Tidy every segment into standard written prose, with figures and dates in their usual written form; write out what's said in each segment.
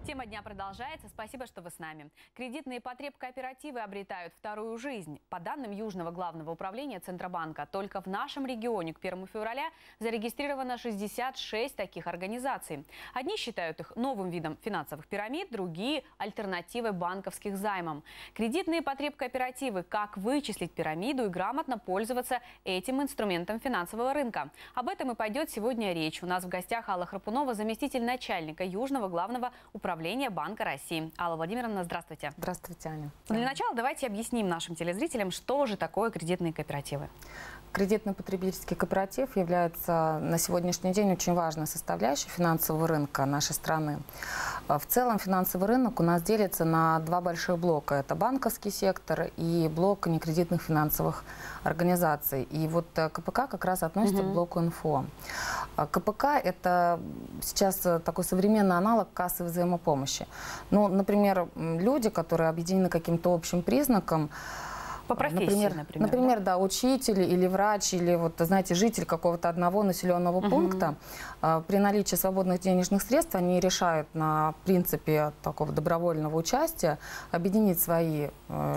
Тема дня продолжается. Спасибо, что вы с нами. Кредитные потребкооперативы обретают вторую жизнь. По данным Южного главного управления Центробанка, только в нашем регионе к 1 февраля зарегистрировано 66 таких организаций. Одни считают их новым видом финансовых пирамид, другие – альтернативой банковских займам. Кредитные потребкооперативы – как вычислить пирамиду и грамотно пользоваться этим инструментом финансового рынка. Об этом и пойдет сегодня речь. У нас в гостях Алла Храпунова, заместитель начальника Южного главного управления Банка России. Алла Владимировна, здравствуйте. Здравствуйте, Аня. Для начала давайте объясним нашим телезрителям, что же такое кредитные кооперативы. Кредитный потребительский кооператив является на сегодняшний день очень важной составляющей финансового рынка нашей страны. В целом финансовый рынок у нас делится на два больших блока. Это банковский сектор и блок некредитных финансовых организаций. И вот КПК как раз относится к блоку НФО. КПК – это сейчас такой современный аналог кассы взаимопомощи. Ну, например, люди, которые объединены каким-то общим признаком, по профессии, например, да, учитель или врач, или, вот, знаете, житель какого-то одного населенного пункта, при наличии свободных денежных средств они решают на принципе такого добровольного участия объединить свои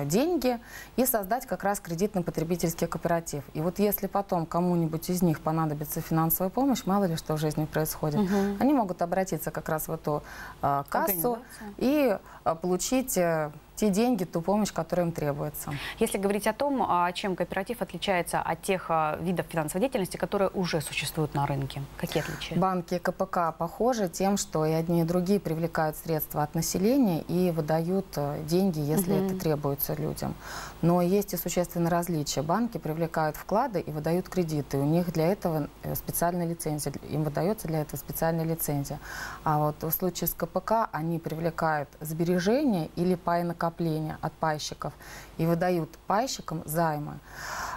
деньги и создать как раз кредитный потребительский кооператив. И вот если потом кому-нибудь из них понадобится финансовая помощь, мало ли что в жизни происходит, они могут обратиться как раз в эту кассу и получить те деньги, ту помощь, которая им требуется. Если говорить о том, чем кооператив отличается от тех видов финансовой деятельности, которые уже существуют на рынке, какие отличия? Банки и КПК похожи тем, что и одни, и другие привлекают средства от населения и выдают деньги, если это требуется людям. Но есть и существенные различия. Банки привлекают вклады и выдают кредиты. У них для этого специальная лицензия, им выдается для этого специальная лицензия. А вот в случае с КПК они привлекают сбережения или пай накопления от пайщиков и выдают пайщикам займы.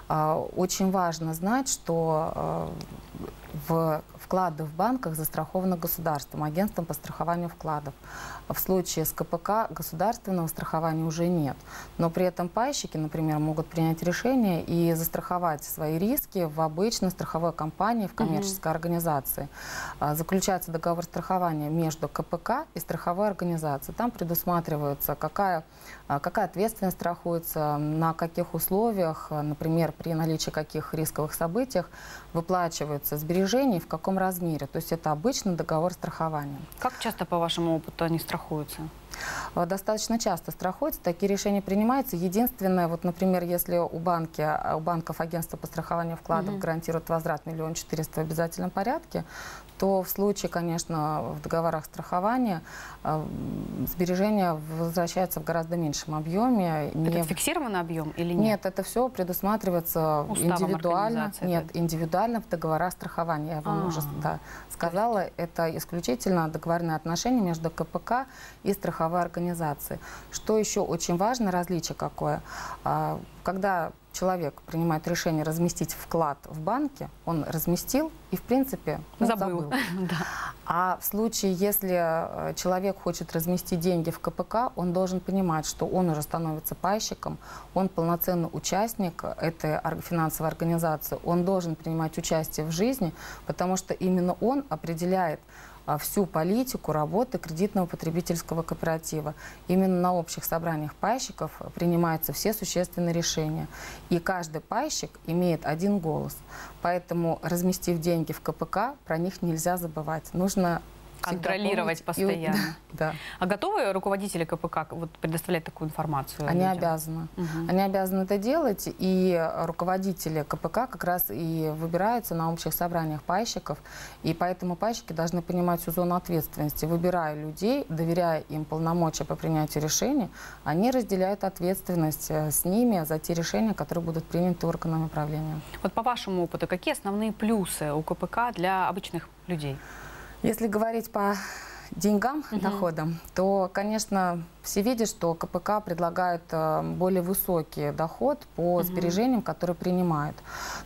Очень важно знать, что вклады в банках застрахованы государством, агентством по страхованию вкладов. В случае с КПК государственного страхования уже нет. Но при этом пайщики, например, могут принять решение и застраховать свои риски в обычной страховой компании, в коммерческой организации. Заключается договор страхования между КПК и страховой организацией. Там предусматривается, какая ответственность страхуется, на каких условиях, например, при наличии каких рисковых событиях выплачиваются сбережения и в каком размере. То есть это обычный договор страхования. Как часто, по вашему опыту, они страхуются? Достаточно часто страхуются, такие решения принимаются. Единственное, вот, например, если у банков агентство по страхованию вкладов гарантирует возврат 1 400 000 в обязательном порядке, то в случае, конечно, в договорах страхования сбережения возвращаются в гораздо меньшем объеме. Это фиксированный объем или нет? Нет, это все предусматривается индивидуально. Нет, индивидуально в договорах страхования. Я вам уже сказала, это исключительно договорные отношения между КПК и страховой организацией. Что еще очень важно, различие какое? Когда человек принимает решение разместить вклад в банке, он разместил и, в принципе, забыл. А в случае, если человек хочет разместить деньги в КПК, он должен понимать, что он уже становится пайщиком, он полноценный участник этой финансовой организации, он должен принимать участие в жизни, потому что именно он определяет всю политику работы кредитного потребительского кооператива. Именно на общих собраниях пайщиков принимаются все существенные решения. И каждый пайщик имеет один голос. Поэтому, разместив деньги в КПК, про них нельзя забывать. Нужно контролировать постоянно. Да. А готовы руководители КПК вот предоставлять такую информацию? Они обязаны. Они обязаны это делать, и руководители КПК как раз и выбираются на общих собраниях пайщиков, и поэтому пайщики должны понимать всю зону ответственности. Выбирая людей, доверяя им полномочия по принятию решений, они разделяют ответственность с ними за те решения, которые будут приняты органами управления. Вот по вашему опыту, какие основные плюсы у КПК для обычных людей? Если говорить по деньгам, доходам, то, конечно, все видят, что КПК предлагает более высокий доход по сбережениям, которые принимают.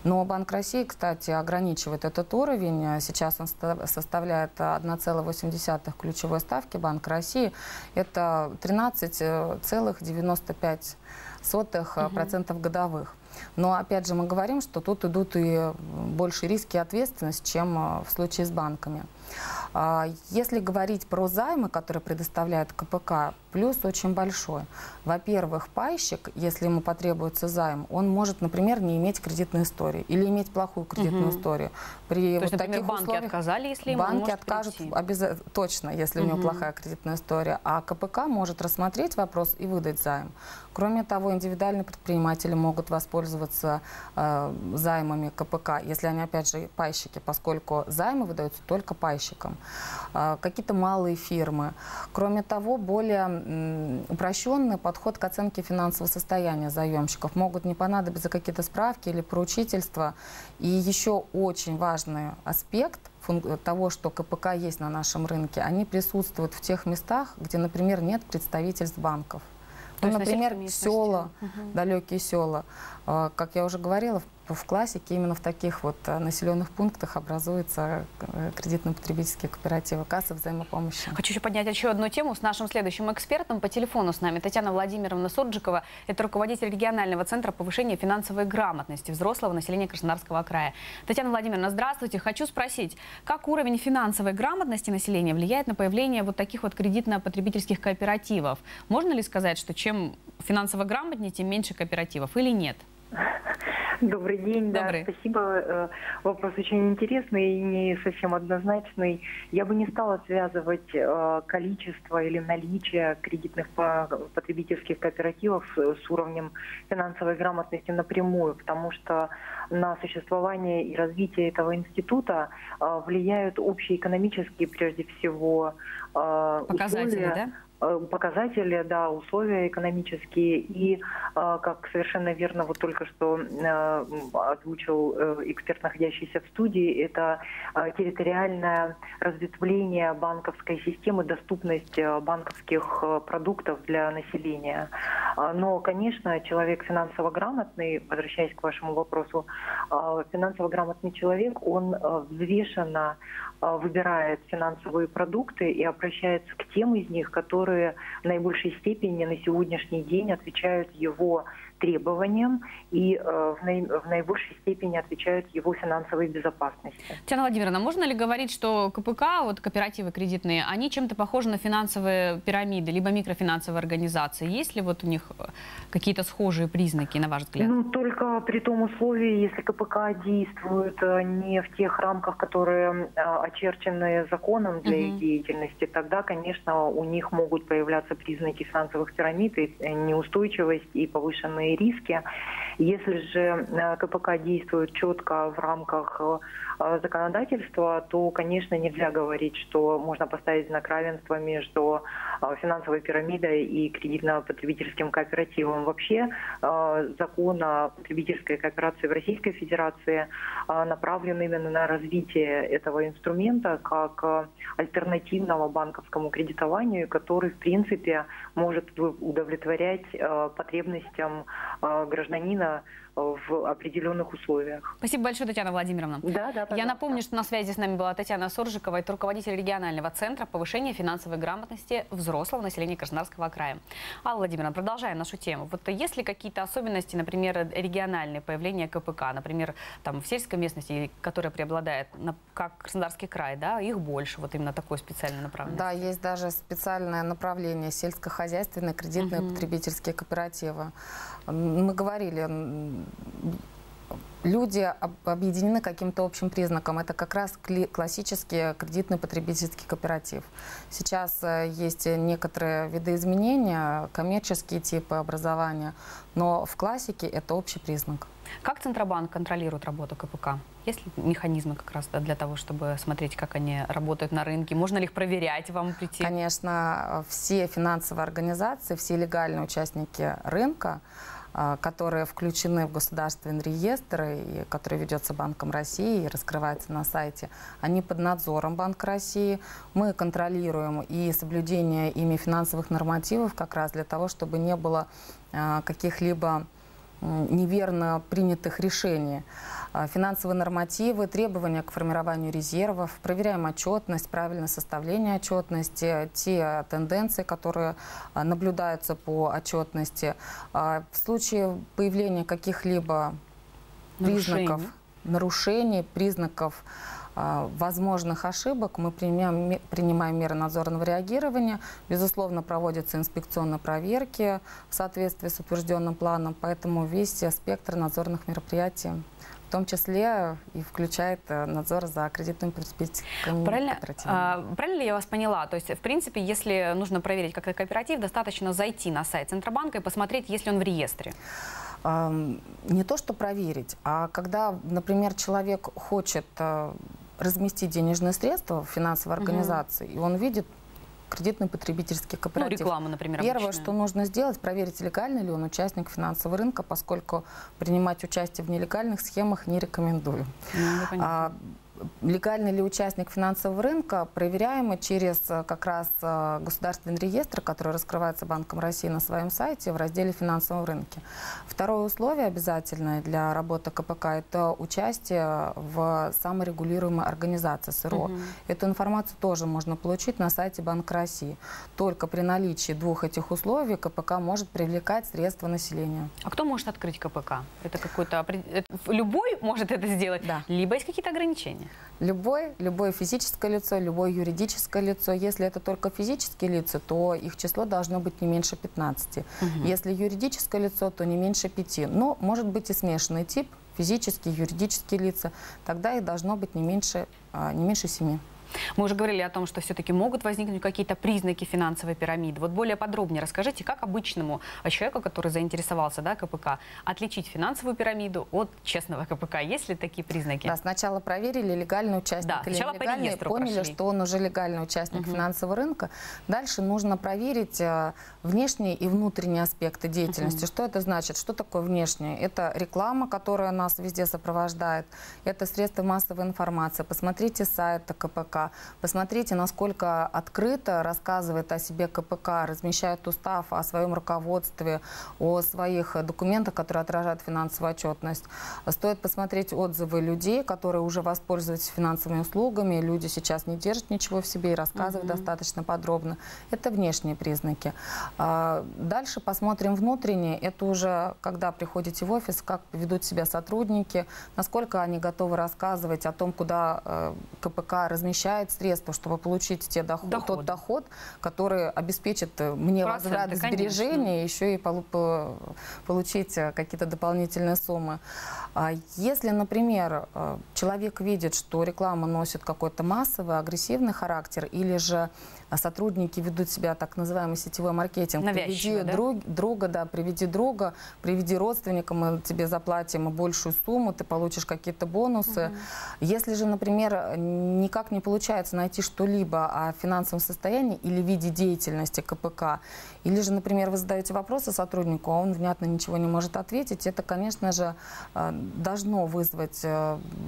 Но Банк России, кстати, ограничивает этот уровень. Сейчас он составляет 1,8 ключевой ставки Банка России. Это 13,95% годовых. Но, опять же, мы говорим, что тут идут и больше риски и ответственность, чем в случае с банками. Если говорить про займы, которые предоставляет КПК, плюс очень большой. Во-первых, пайщик, если ему потребуется займ, он может, например, не иметь кредитной истории или иметь плохую кредитную историю. То есть, например, банки отказали, если ему банки откажут точно, если у него плохая кредитная история, а КПК может рассмотреть вопрос и выдать займ. Кроме того, индивидуальные предприниматели могут воспользоваться займами КПК, если они, опять же, пайщики, поскольку займы выдаются только пайщикам. Какие-то малые фирмы. Кроме того, более упрощенный подход к оценке финансового состояния заемщиков. Могут не понадобиться какие-то справки или поручительства. И еще очень важный аспект того, что КПК есть на нашем рынке, они присутствуют в тех местах, где, например, нет представительств банков. Ну, например, села, далекие села. Как я уже говорила, в классике именно в таких вот населенных пунктах образуются кредитно-потребительские кооперативы, кассы взаимопомощи. Хочу еще поднять еще одну тему с нашим следующим экспертом. По телефону с нами Татьяна Владимировна Сурджикова. Это руководитель регионального центра повышения финансовой грамотности взрослого населения Краснодарского края. Татьяна Владимировна, здравствуйте. Хочу спросить, как уровень финансовой грамотности населения влияет на появление вот таких вот кредитно-потребительских кооперативов? Можно ли сказать, что чем финансово грамотнее, тем меньше кооперативов или нет? Добрый день, Добрый. Да, спасибо. Вопрос очень интересный и не совсем однозначный. Я бы не стала связывать количество или наличие кредитных потребительских кооперативов с уровнем финансовой грамотности напрямую, потому что на существование и развитие этого института влияют общеэкономические, прежде всего, показатели, да? Показатели, да, условия экономические и, как совершенно верно вот только что озвучил эксперт, находящийся в студии, это территориальное разветвление банковской системы, доступность банковских продуктов для населения. Но, конечно, человек финансово грамотный, возвращаясь к вашему вопросу, финансово грамотный человек, он взвешенно выбирает финансовые продукты и обращается к тем из них, которые в наибольшей степени на сегодняшний день отвечают его требованиям и в наибольшей степени отвечают его финансовой безопасности. Татьяна Владимировна, можно ли говорить, что КПК, вот кооперативы кредитные, они чем-то похожи на финансовые пирамиды, либо микрофинансовые организации? Есть ли вот у них какие-то схожие признаки, на ваш взгляд? Ну, только при том условии, если КПК действует не в тех рамках, которые очерчены законом для их деятельности, тогда, конечно, у них могут появляться признаки финансовых пирамид, и неустойчивость и повышенные риски. Если же КПК действует четко в рамках законодательства, то, конечно, нельзя говорить, что можно поставить знак равенства между финансовой пирамидой и кредитно-потребительским кооперативом. Вообще, закон о потребительской кооперации в Российской Федерации направлен именно на развитие этого инструмента как альтернативного банковскому кредитованию, который, в принципе, может удовлетворять потребностям гражданина в определенных условиях. Спасибо большое, Татьяна Владимировна. Да, Я напомню, что на связи с нами была Татьяна Сурджикова, это руководитель регионального центра повышения финансовой грамотности взрослого населения Краснодарского края. Алла Владимировна, продолжаем нашу тему. Вот есть ли какие-то особенности, например, региональные появления КПК, например, там в сельской местности, которая преобладает, как Краснодарский край, да, их больше, вот именно такое специальное направление? Да, есть даже специальное направление сельскохозяйственные кредитные потребительские кооперативы. Мы говорили, люди объединены каким-то общим признаком. Это как раз классический кредитный потребительский кооператив. Сейчас есть некоторые видоизменения, коммерческие типы образования, но в классике это общий признак. Как Центробанк контролирует работу КПК? Есть ли механизмы как раз для того, чтобы смотреть, как они работают на рынке? Можно ли их проверять, вам прийти? Конечно, все финансовые организации, все легальные участники рынка, которые включены в государственный реестр, и который ведется Банком России и раскрывается на сайте, они под надзором Банка России. Мы контролируем и соблюдение ими финансовых нормативов как раз для того, чтобы не было каких-либо неверно принятых решений. Финансовые нормативы, требования к формированию резервов, проверяем отчетность, правильное составление отчетности, те тенденции, которые наблюдаются по отчетности. В случае появления каких-либо признаков нарушений, признаков возможных ошибок мы принимаем меры надзорного реагирования. Безусловно, проводятся инспекционные проверки в соответствии с утвержденным планом, поэтому весь спектр надзорных мероприятий, в том числе и включает надзор за кредитными потребительскими кооперативами. Правильно ли я вас поняла? То есть, в принципе, если нужно проверить как-то кооператив, достаточно зайти на сайт Центробанка и посмотреть, есть ли он в реестре? Не то, что проверить, а когда, например, человек хочет разместить денежные средства в финансовой организации, и он видит кредитный потребительский кооператив. Ну, рекламу, например, Первое, обычную. что нужно сделать, проверить, легальный ли он участник финансового рынка, поскольку принимать участие в нелегальных схемах не рекомендую. Легальный ли участник финансового рынка проверяемо через как раз государственный реестр, который раскрывается Банком России на своем сайте в разделе «Финансовом рынке». Второе условие обязательное для работы КПК – это участие в саморегулируемой организации СРО. Эту информацию тоже можно получить на сайте Банка России. Только при наличии двух этих условий КПК может привлекать средства населения. А кто может открыть КПК? Это какой-то любой может это сделать? Да. Либо есть какие-то ограничения? Любое физическое лицо, любое юридическое лицо. Если это только физические лица, то их число должно быть не меньше 15. Если юридическое лицо, то не меньше 5. Но может быть и смешанный тип, физические, юридические лица. Тогда их должно быть не меньше 7. Мы уже говорили о том, что все-таки могут возникнуть какие-то признаки финансовой пирамиды. Вот более подробнее расскажите, как обычному человеку, который заинтересовался, да, КПК, отличить финансовую пирамиду от честного КПК? Есть ли такие признаки? Да, сначала проверили, легальный участник или нелегальный, поняли, что он уже легальный участник финансового рынка. Дальше нужно проверить внешние и внутренние аспекты деятельности. Что это значит? Что такое внешнее? Это реклама, которая нас везде сопровождает. Это средства массовой информации. Посмотрите сайт КПК. Посмотрите, насколько открыто рассказывает о себе КПК, размещает устав о своем руководстве, о своих документах, которые отражают финансовую отчетность. Стоит посмотреть отзывы людей, которые уже воспользуются финансовыми услугами. Люди сейчас не держат ничего в себе и рассказывают достаточно подробно. Это внешние признаки. Дальше посмотрим внутренние. Это уже когда приходите в офис, как ведут себя сотрудники, насколько они готовы рассказывать о том, куда КПК размещает средства, чтобы получить тот доход, который обеспечит мне возврат сбережений, еще и получить какие-то дополнительные суммы. Если, например, человек видит, что реклама носит какой-то массовый, агрессивный характер, или же сотрудники ведут себя так называемый сетевой маркетинг. Навязчиво, приведи друга, приведи родственника, мы тебе заплатим большую сумму, ты получишь какие-то бонусы. Если же, например, никак не получается найти что-либо о финансовом состоянии или виде деятельности КПК, или же, например, вы задаете вопросы сотруднику, а он внятно ничего не может ответить, это, конечно же, должно вызвать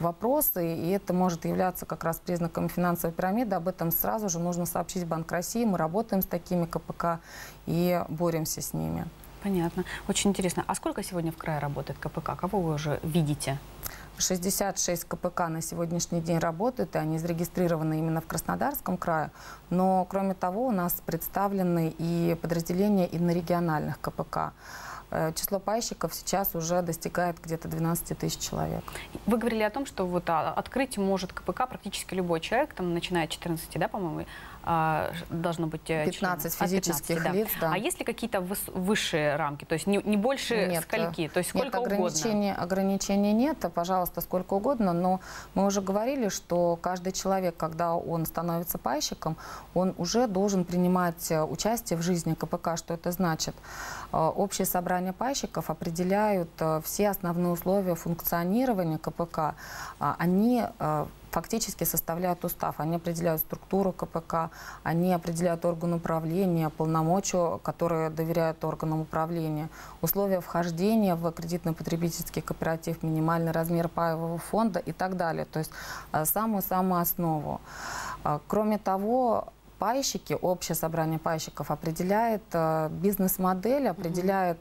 вопросы, и это может являться как раз признаком финансовой пирамиды. Об этом сразу же нужно сообщить Банк России. Мы работаем с такими КПК и боремся с ними. Понятно. Очень интересно. А сколько сегодня в крае работает КПК? Кого вы уже видите? 66 КПК на сегодняшний день работают, и они зарегистрированы именно в Краснодарском крае. Но, кроме того, у нас представлены и подразделения инорегиональных КПК. Число пайщиков сейчас уже достигает где-то 12 тысяч человек. Вы говорили о том, что вот открыть может КПК практически любой человек, там, начиная от 14, да, по-моему, должно быть 15 физических лиц, да. А есть ли какие-то высшие рамки? То есть не больше скольки? То есть сколько угодно? Ограничений нет, пожалуйста, сколько угодно. Но мы уже говорили, что каждый человек, когда он становится пайщиком, он уже должен принимать участие в жизни КПК. Что это значит? Общие собрания пайщиков определяют все основные условия функционирования КПК. Они фактически составляют устав. Они определяют структуру КПК, они определяют орган управления, полномочия, которые доверяют органам управления, условия вхождения в кредитно-потребительский кооператив, минимальный размер паевого фонда и так далее. То есть самую-самую основу. Кроме того, пайщики, общее собрание пайщиков определяет бизнес-модель, определяет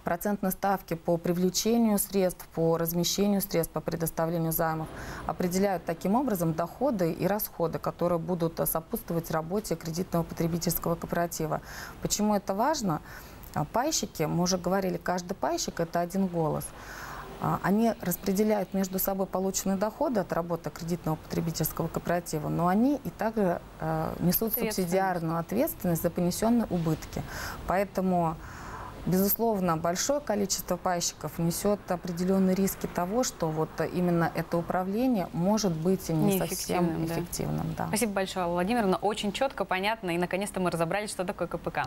процентные ставки по привлечению средств, по размещению средств, по предоставлению займов, определяют таким образом доходы и расходы, которые будут сопутствовать работе кредитного потребительского кооператива. Почему это важно? Пайщики, мы уже говорили, каждый пайщик – это один голос. Они распределяют между собой полученные доходы от работы кредитного потребительского кооператива, но они и также несут субсидиарную ответственность за понесенные убытки. Поэтому, безусловно, большое количество пайщиков несет определенные риски того, что вот именно это управление может быть не совсем эффективным. Да. Спасибо большое, Алла Владимировна. Очень четко, понятно, и наконец-то мы разобрались, что такое КПК.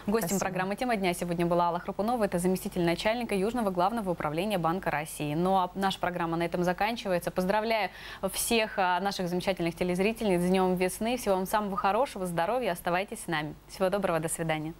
Гостем программы «Тема дня» сегодня была Алла Храпунова, это заместитель начальника Южного главного управления Банка России. Ну а наша программа на этом заканчивается. Поздравляю всех наших замечательных телезрительниц с Днем весны. Всего вам самого хорошего, здоровья, оставайтесь с нами. Всего доброго, до свидания.